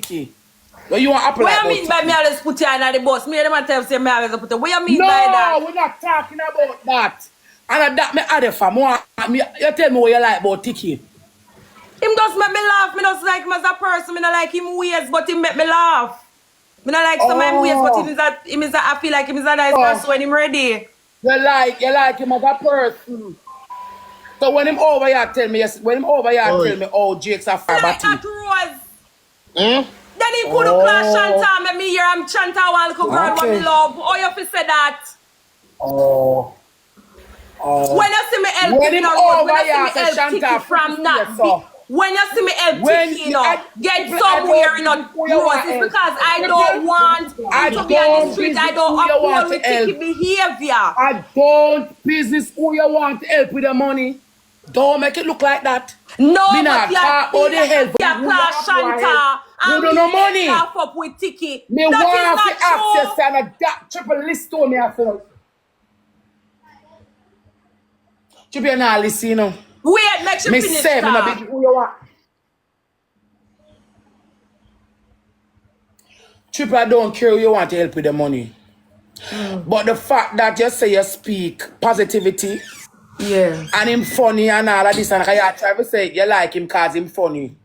Tikki? What you want to apply What about you mean by me always put you on the bus? Me and them tell say me always put you. What you mean no, by that? we're not talking about that. And that me add for more. You tell me what you like about Tikki. Him just make me laugh. Me just like him as a person. Me not like him ways, but him make me laugh. Me not like some of him ways, but I feel like him is a nice person when him ready. You like him as a person. So when him over here tell me, tell me, oh, Jake's a far like that Rose. Then he could class Shanta, make me hear him Shanta one little girl what me love. Oh, you fi say that? When you see me help Tikki in a road, when you see me help Tikki from that, when you see me help Tikki, you know, get somewhere in a Rose, it's because I don't want to be on the street. I don't uphold with Tikki behavior. I don't business who you want to help with the money. Don't make it look like that. No, me but you help. Class Shanta and you no money. Up with Tikki. Me want to access and a triple list to me after. You be not listen, you know. Wait, make sure finish say, me not who you want. Triple, I don't care who you want to help with the money. But the fact that you say you speak positivity, and him funny and all of this, and you try to say you like him because him funny.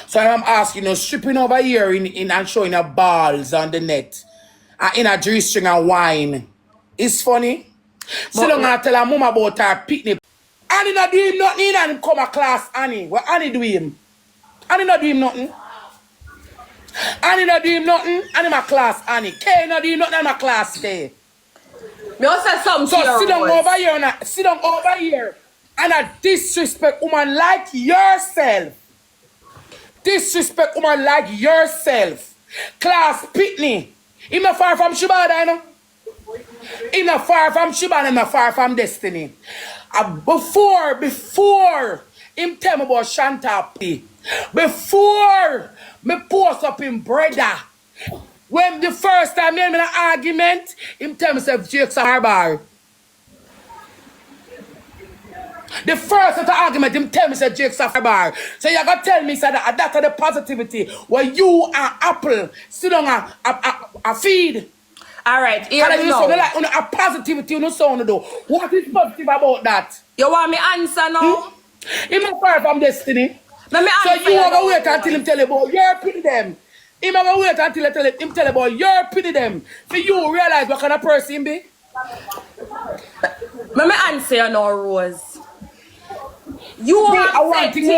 So I'm asking you, stripping over here in and showing your balls on the net, and in a G-string and wine, is funny. Still don't gonna tell her mom about her picnic. Annie not do him nothing and come a class Annie. What Annie do him? Annie not do him nothing. Annie not do him nothing. Annie my class Annie. Kay not do him nothing in my class Kay. Me also say something. So sit down over here and sit down over here and a disrespect woman like yourself. Disrespect woman like yourself. Class Pitney. Him not far from Shibada, you know? Him not far from Shibada, him not far from Destiny. Before him tell me about Shanta P. Before me post up him brother. When the first time me in an argument, him tell me say Jake's a bar. The first of the argument, him tell me say Jake's a bar. So you gotta tell me say that that's the positivity where you and Apple sit on a feed. Alright, here and we go. Like a positivity you know sound do. What is positive about that? You want me answer now? Him not far from Destiny. Let me so you have to wait until him tell you about your pity them. Him have to wait until him tell you about your pity them. For you realize what kind of person him be. Let me answer you now, Rose. You have said things too.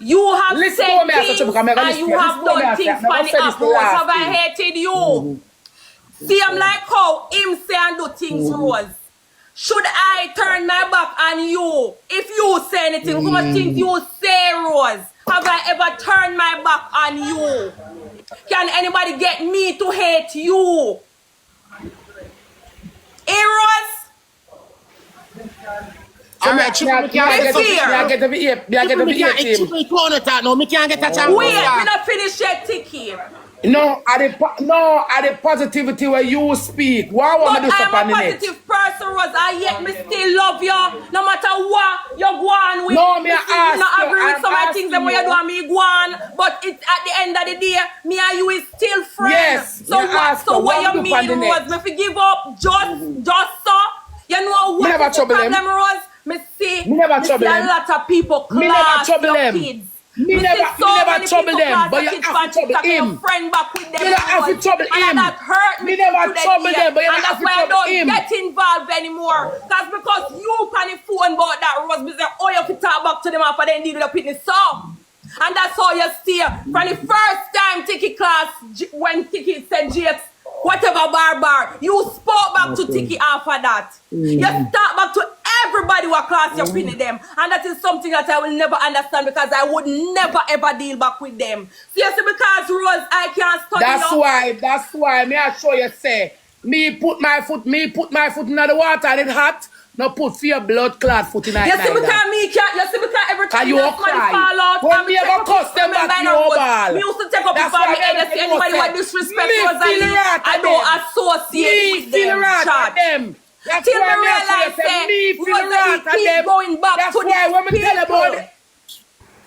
You have said things and you have done things for the Apple. Have I hated you? See, I'm like how him say and do things, Rose. Should I turn my back on you if you say anything? How much things you say, Rose? Have I ever turned my back on you? Can anybody get me to hate you? Hey, Rose? Alright, I get to be here. Wait, me not finish yet, Tikki. No, at the positivity where you speak. Why want to do something on the net? I'm a positive person, Rose, and yet me still love you. No matter what you go on with. No, me ask not agree with some of the things that you do and me go on. But it's at the end of the day, me and you is still friends. Yes. So what you mean, Rose? Me forgive up just so. You know what is the problem, Rose? Me see a lot of people class your kids. Me never trouble them, but you have to trouble him. Friend back with them. You have to trouble him. That hurt me. Me never trouble them, but you have to trouble him. And that's why I don't get involved anymore. That's because you can phone about that, Rose. Me say, oh, you have to talk back to them after they deal with the pitney song. And that's how you see from the first time Tikki class, when Tikki said Jakes, whatever bar, you spoke back to Tikki after that. You talk back to everybody who class you pin them. And that is something that I will never understand because I would never ever deal back with them. Seriously, because Rose, I can't study. That's why me I show you say, me put my foot in the water and it hot. No put for your blood clot foot in the You see because me can't, you see because every time you fall out. When me ever cuss them back to your ball. Me used to take up before me head and see anybody who disrespect Rosealee. I don't associate with them. Them. That's till why me me realize say me feel right at them. Rosealee keep going back That's to why when me tell about people. it.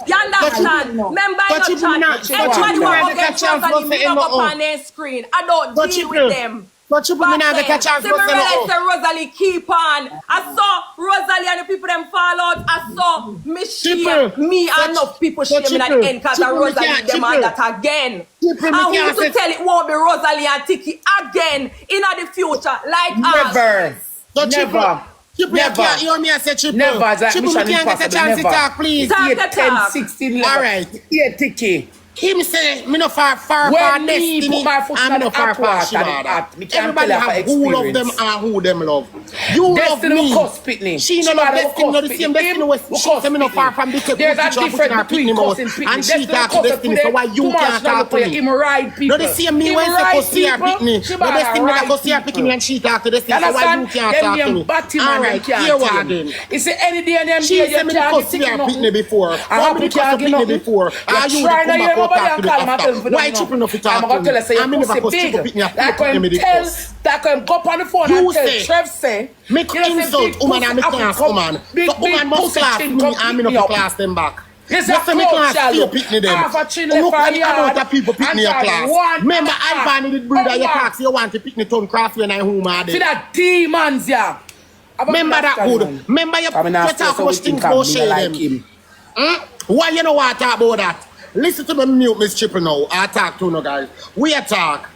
You understand? Remember your chat. Everybody want to get Rosalie, me up on their screen. I don't deal with them. But you put me now get a chance to say Rosalie keep on. I saw Rosalie and the people them fall out. I saw me and enough people shame me at the end because of Rosalie them and that again. I want to tell it won't be Rosalie and Tikki again in the future. Like never. Never. Never. You me I say Triple. Never. Triple, me can't get a chance to talk, please. Talk 10, 16, all right. Yeah, Tikki. Him say, me no far when destiny. me put my foot I'm no far everybody have who love them and who them love. You destiny love me. Cuss Pitney. She no love Destiny, no the same Destiny was she say me no far from the there's a difference between cussing Pitney. And she talk to Destiny, so why you can't talk to me? Him ride people. No the same me when say cuss her Pitney. No Destiny that cuss her Pitney and she talk to Destiny, so why you can't talk to me? Alright, here we are then. He say any day and them she say me cuss her Pitney before. How me cuss Pitney before? Are you come back out talk to me after? Why Triple no fit talk to me? I'm gonna tell you, I'm never cuss Triple Pitney after that can go up on the phone you and tell Trev say make insult woman and me class woman. So woman must class me and me no class them back. It's just a me class still culture. Pitney them. Look at the amount of people Pitney your class. Remember Ivan did brother your class you want to Pitney turn cross when I whom are see that demons yeah. Remember that good. Remember you talk much things about share them. Why you know what I talk about that? Listen to me mute Miss Triple now. I talk to no guys. We talk.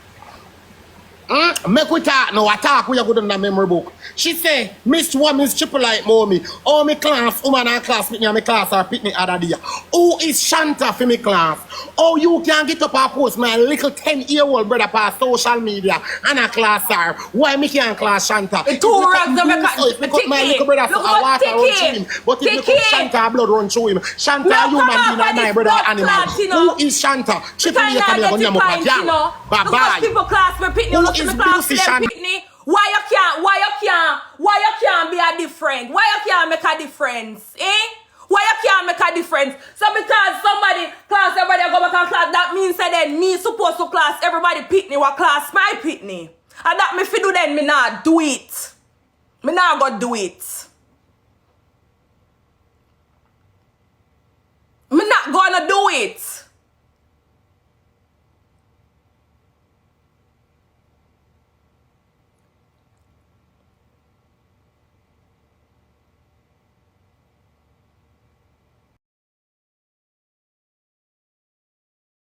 Make we talk now. I talk we are good in the memory book. She say, Miss Triple like mommy. Oh me class, woman and class Pitney and me class are Pitney other day. Who is Shanta for me class? Oh you can get up and post my little 10-year-old brother for social media and a class are. Why me can't class Shanta? Two rags because my little brother for a water run through him. But if you Shanta blood run through him. Shanta human being and my brother animal. Who is Shanta? Triple you can never name up a jam. Bye bye. People class me Pitney. Why you can't be a different? Why you can't make a difference? Why you can't make a difference? So because somebody class everybody go back and class, that means that then me supposed to class everybody Pitney what class my Pitney. And that me fi do then me not do it. Me not go do it. Me not gonna do it.